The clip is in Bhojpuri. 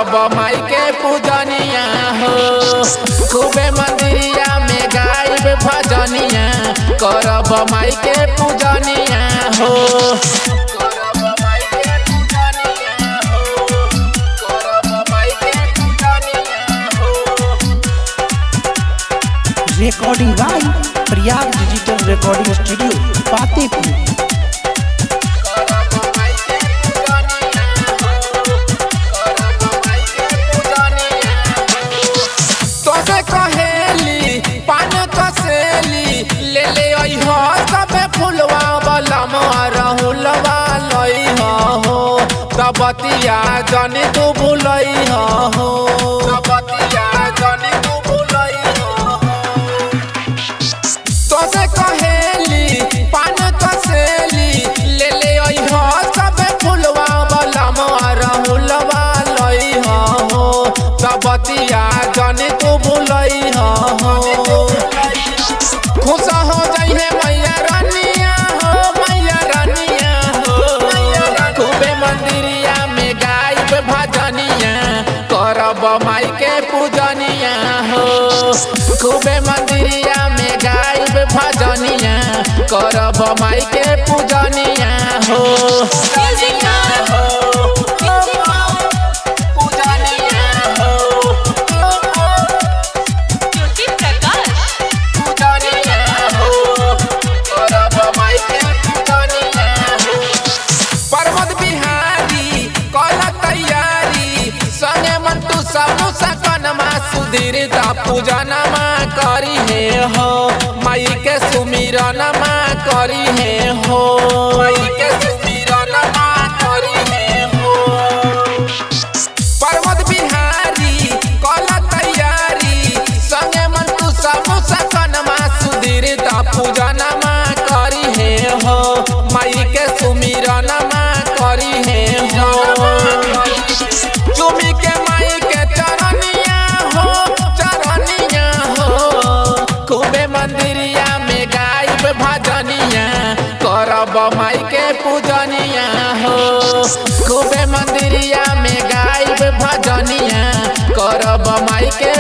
करब माई के पूजनिया हो। खूबे मंदिरिया में गाइब भजनिया करब माई के पूजनिया हो। Recording by Prayag digital recording studio Patepur. बतिया जानी तू भूलई हो, बतिया जानी तू भूलई हो। तोसे कहेली पान कसेली ले ले आई हो, सब फुलवा वाला राहुलवा लई हो। बतिया जानी तू भूलई हो। खुश हो जाइए मैया रानिया हो, मैया रानिया हो। खूबे मंदिरिया में गाइब भजनिया करब माई के पूजनिया हो। खूबे मंदिरिया में गाइब भजनिया करब माई के पूजनिया हो। सुधीरता पूजनमा करी है हो, माई के सुमिरनमा करी है हो, माई के सुमिरनमा करी है हो। पर्वत बिहारी कला तैयारी संगे मंटू समूह सकनमा सुधीरता पूजनमा करी है हो, माई के सुमिरनमा करी है हो। चुमी के माई के चरनिया हो, चरनिया हो। खूबे मंदिरिया में गाइब भजनिया करब माई के पूजनिया हो। खूबे मंदिरिया में गाइब भजनिया करब माई के